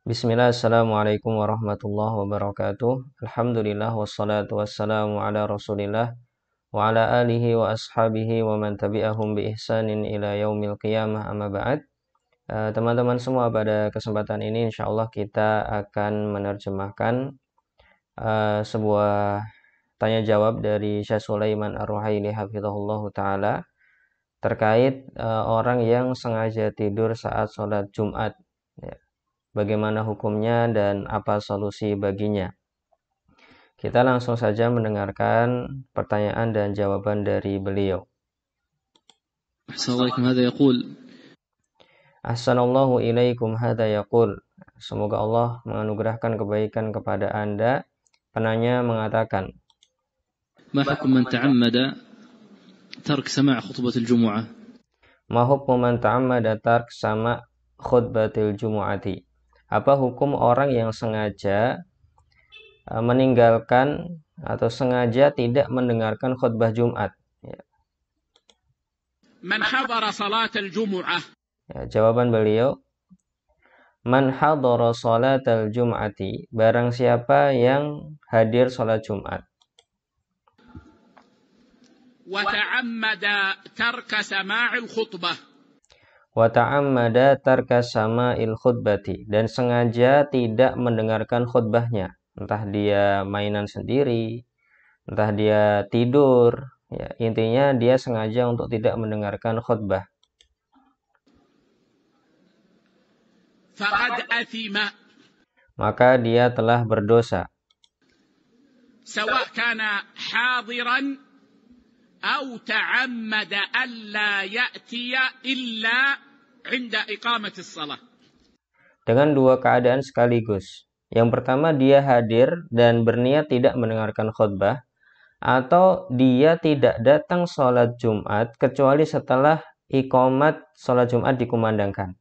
Bismillah, assalamualaikum warahmatullahi wabarakatuh. Alhamdulillah, wassalatu wassalamu ala rasulillah wa ala alihi wa ashabihi wa man tabi'ahum bi ihsanin ila yaumil qiyamah, amma ba'd. Teman-teman semua, pada kesempatan ini insyaallah kita akan menerjemahkan sebuah tanya jawab dari Syekh Sulaiman Ar-Ruhaili hafizahullahu taala terkait orang yang sengaja tidur saat sholat Jumat, ya. Bagaimana hukumnya dan apa solusi baginya? Kita langsung saja mendengarkan pertanyaan dan jawaban dari beliau. Assalamualaikum, hadza yaqul. Ahsanallahu ilaikum, hadza yaqul. Semoga Allah menganugerahkan kebaikan kepada Anda. Penanya mengatakan, Ma hukum man ta'ammada tark sama' khutbatul Jumu'ah? Ma hukmu man ta'ammada tark sama' khutbatil Jumu'ati? Apa hukum orang yang sengaja meninggalkan atau sengaja tidak mendengarkan khutbah Jumat? Man hadara salat al-Jumu'ah. Jawaban beliau, man hadara salat al-Jum'ati, barang siapa yang hadir salat Jumat. Wa ta'ammada tarka sama'il khutbah. Wa ta'ammada tarka sama'il khutbati, dan sengaja tidak mendengarkan khutbahnya. Entah dia mainan sendiri, entah dia tidur, ya, intinya dia sengaja untuk tidak mendengarkan khutbah. Faqad athima, maka dia telah berdosa. sawa' kana hadiran aw ta'ammada alla ya'tiya illa 'inda iqamati as-salah. Dengan dua keadaan sekaligus. Yang pertama, dia hadir dan berniat tidak mendengarkan khutbah, atau dia tidak datang sholat Jumat kecuali setelah iqamat sholat Jumat dikumandangkan.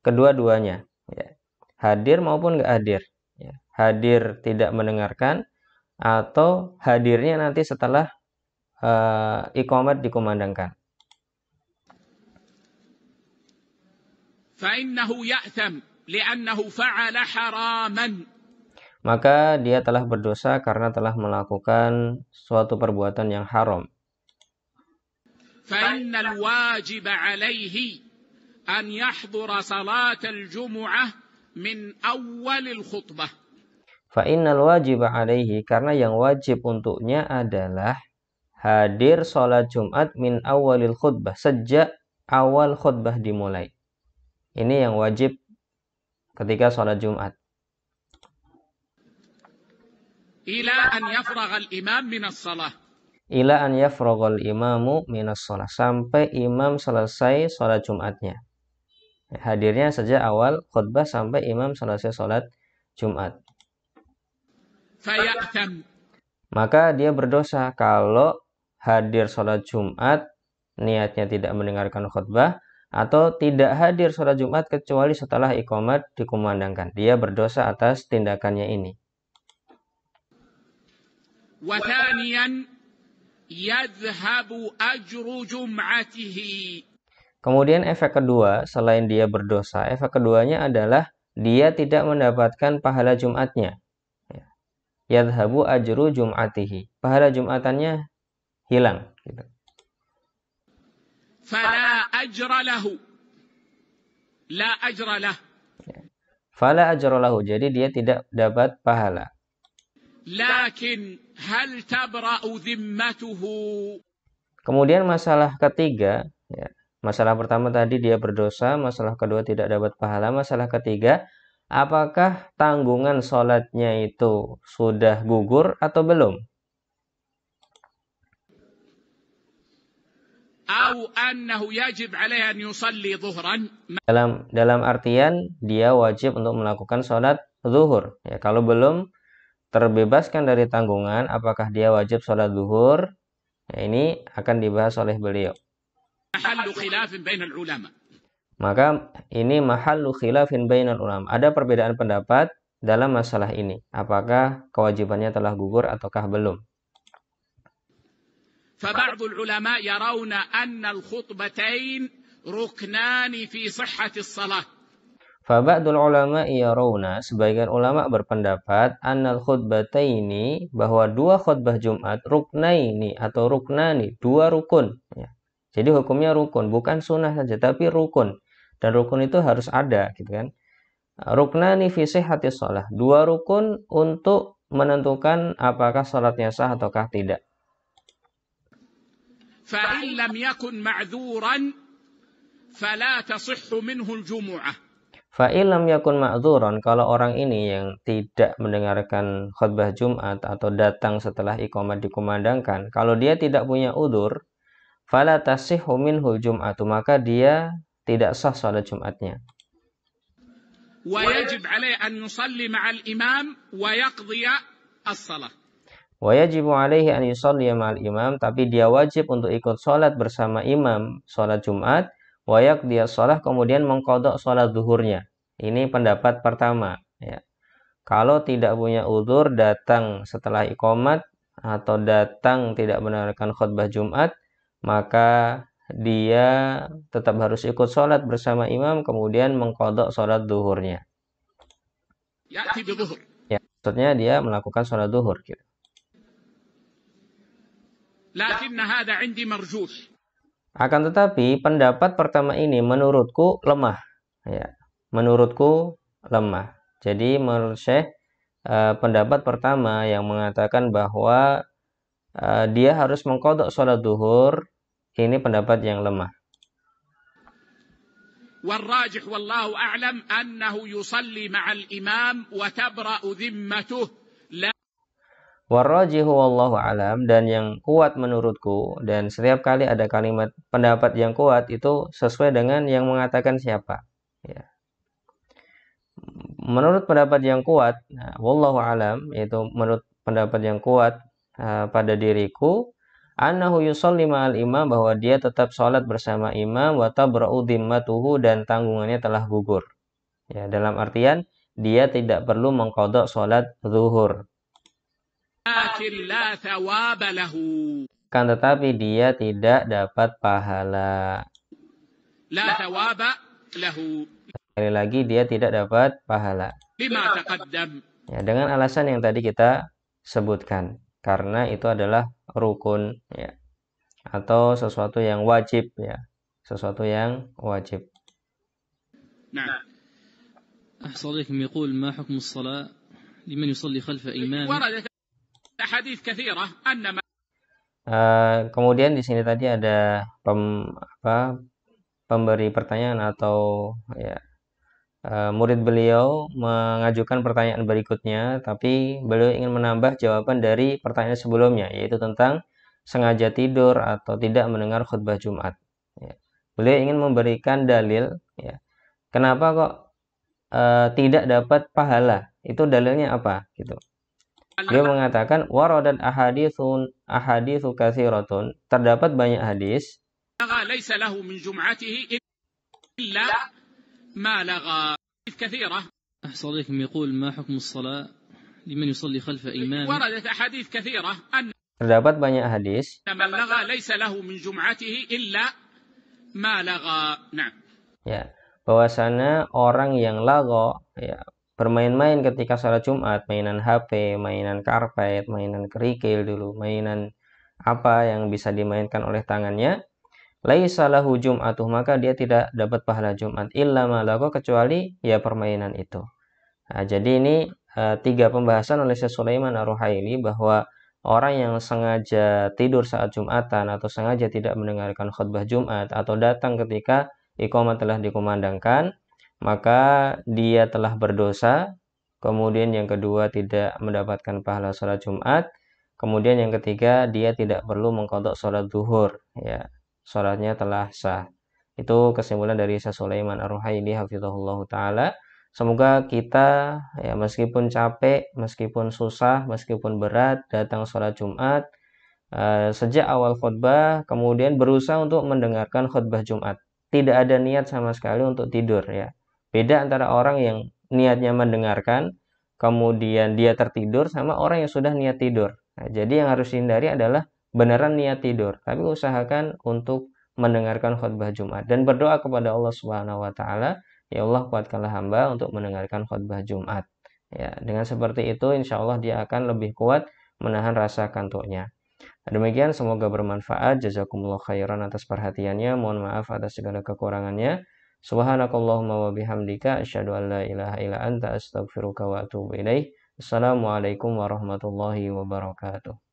Kedua-duanya, ya. Hadir maupun nggak hadir, ya. Hadir tidak mendengarkan, atau hadirnya nanti setelah iqamat dikumandangkan. Fa'innahu ya'tham li'annahu fa'ala haraman, maka dia telah berdosa karena telah melakukan suatu perbuatan yang haram. Fa'innal wajib 'alaihi an yahdura salat al-jumu'ah min awwalil khutbah. Fa'innal wajib 'alaihi, karena yang wajib untuknya adalah hadir sholat Jumat min awalil khutbah, sejak awal khutbah dimulai. Ini yang wajib ketika sholat Jumat. Ila an yafragha al-imam min as-salah. Ila an yafragha al-imamu min as-salah, sampai imam selesai sholat Jumatnya. Hadirnya sejak awal khutbah sampai imam selesai sholat Jumat. Fayatham, maka dia berdosa kalau hadir sholat Jumat, niatnya tidak mendengarkan khutbah, atau tidak hadir sholat Jumat kecuali setelah iqamat dikumandangkan. Dia berdosa atas tindakannya ini. wa thaniyan yadhhabu ajru jum'atihi. Kemudian efek kedua, selain dia berdosa, efek keduanya adalah dia tidak mendapatkan pahala Jumatnya. Yadhhabu ajru jum'atihi, pahala Jumatannya hilang, gitu. Fala ajra lahu, la ajra lah. Fala ajra lahu, jadi dia tidak dapat pahala. Lakin hal tabra'u dhimmatuhu. Kemudian masalah ketiga, ya, masalah pertama tadi dia berdosa, masalah kedua tidak dapat pahala, masalah ketiga, apakah tanggungan sholatnya itu sudah gugur atau belum? Dalam artian dia wajib untuk melakukan sholat zuhur. Ya, kalau belum terbebaskan dari tanggungan, apakah dia wajib sholat zuhur? Ya, ini akan dibahas oleh beliau. Maka ini mahallu khilafin bainal ulama. Ada perbedaan pendapat dalam masalah ini. Apakah kewajibannya telah gugur ataukah belum? فبعض العلماء يرون أن الخطبتين ركنان في صحة الصلاة. Faba'dul ulama yarawna, sebagian ulama berpendapat annal khutbataini, bahwa dua khutbah Jumat ruknaini atau ruknani, dua rukun ya. Jadi hukumnya rukun, bukan sunnah saja tapi rukun. Dan rukun itu harus ada gitu kan. Ruknani fi sihhatis shalah, dua rukun untuk menentukan apakah salatnya sah ataukah tidak. فإن لم يكن معذورا فلا تصح منه الجمعة. Fa'il lam yakun ma'dzuran, kalau orang ini yang tidak mendengarkan khutbah Jumat atau datang setelah iqamat dikumandangkan, kalau dia tidak punya udzur, fala tasihhu minhul jum'atu, maka dia tidak sah salat Jumatnya. ويجب عليه أن يصلي مع الإمام ويقضي الصلاة. Wa yajibu alaihi an yusalli ma'al imam, tapi dia wajib untuk ikut salat bersama imam salat Jumat, wa yaqdi shalah, kemudian mengqadha salat zuhurnya. Ini pendapat pertama ya. Kalau tidak punya udzur, datang setelah iqamat atau datang tidak mendengarkan khutbah Jumat, maka dia tetap harus ikut salat bersama imam, kemudian mengqadha salat zuhurnya. يأتي بظهر. Ya, maksudnya dia melakukan salat zuhur gitu. لكن هذا عندي مرجوح. Akan tetapi pendapat pertama ini menurutku lemah ya. Menurutku lemah. Jadi menurut Syekh, pendapat pertama yang mengatakan bahwa dia harus mengqadha salat zuhur, ini pendapat yang lemah. والراجح والله أعلم أنه يصلي مع الإمام وتبرأ ذمته. Warrajihu wallahu alam, dan yang kuat menurutku, dan setiap kali ada kalimat pendapat yang kuat itu sesuai dengan yang mengatakan siapa ya. Menurut pendapat yang kuat, wallahu alam, yaitu menurut pendapat yang kuat pada diriku, annahu yusalli ma'al imam, bahwa dia tetap sholat bersama imam, wa tabra'u dhimmatuhu, dan tanggungannya telah gugur ya, dalam artian dia tidak perlu mengqadha sholat zuhur. Kan tetapi dia tidak dapat pahala. Sekali lagi, dia tidak dapat pahala. Ya, dengan alasan yang tadi kita sebutkan, karena itu adalah rukun ya, atau sesuatu yang wajib ya, sesuatu yang wajib. Nah, أحسن عليكم يقول ما حكم الصلاة لمن يصلي خلف إمام. Kemudian di sini tadi ada pemberi pertanyaan atau ya, murid beliau mengajukan pertanyaan berikutnya, tapi beliau ingin menambah jawaban dari pertanyaan sebelumnya, yaitu tentang sengaja tidur atau tidak mendengar khutbah Jumat ya. Beliau ingin memberikan dalil ya, kenapa kok tidak dapat pahala, itu dalilnya apa gitu. Dia mengatakan waradat ahaditsu katsiratun, terdapat banyak hadis laisa lahu min jum'atihi illa ma lagha كثيرة. أحسن عليكم يقول ما حكم الصلاة لمن يصلي خلف إمام. وردت أحاديث كثيرة أن terdapat banyak hadis من لغى ليس له من جمعته إلا ما لغى. نعم. Ya, bahwasanya orang yang lago ya, bermain-main ketika salat Jumat, mainan HP, mainan karpet, mainan kerikil dulu, mainan apa yang bisa dimainkan oleh tangannya, laisa lahu jum'atuh, maka dia tidak dapat pahala Jumat, illa ma lago, kecuali ya permainan itu. Nah, jadi ini 3 pembahasan oleh Syekh Sulaiman Ar-Ruhaili, bahwa orang yang sengaja tidur saat Jumatan atau sengaja tidak mendengarkan khutbah Jumat atau datang ketika iqamah telah dikumandangkan, maka dia telah berdosa. Kemudian yang kedua, tidak mendapatkan pahala sholat Jumat. Kemudian yang ketiga, dia tidak perlu mengqadha sholat zuhur ya, sholatnya telah sah. Itu kesimpulan dari Syekh Sulaiman Ar-Ruhaili hafizahullah taala. Semoga kita ya, meskipun capek, meskipun susah, meskipun berat datang sholat Jumat, sejak awal khutbah kemudian berusaha untuk mendengarkan khutbah Jumat. Tidak ada niat sama sekali untuk tidur ya. Beda antara orang yang niatnya mendengarkan kemudian dia tertidur, sama orang yang sudah niat tidur. Nah, jadi yang harus dihindari adalah beneran niat tidur, tapi usahakan untuk mendengarkan khutbah Jumat dan berdoa kepada Allah Subhanahu wa taala Ya Allah, kuatkanlah hamba untuk mendengarkan khutbah Jumat. Ya, dengan seperti itu insya Allah dia akan lebih kuat menahan rasa kantuknya. Demikian, semoga bermanfaat. Jazakumullah khairan atas perhatiannya. Mohon maaf atas segala kekurangannya. Subhanakallahumma wa bihamdika asyhadu an la ilaha illa anta astaghfiruka wa atubu ilaik. Assalamualaikum warahmatullahi wabarakatuh.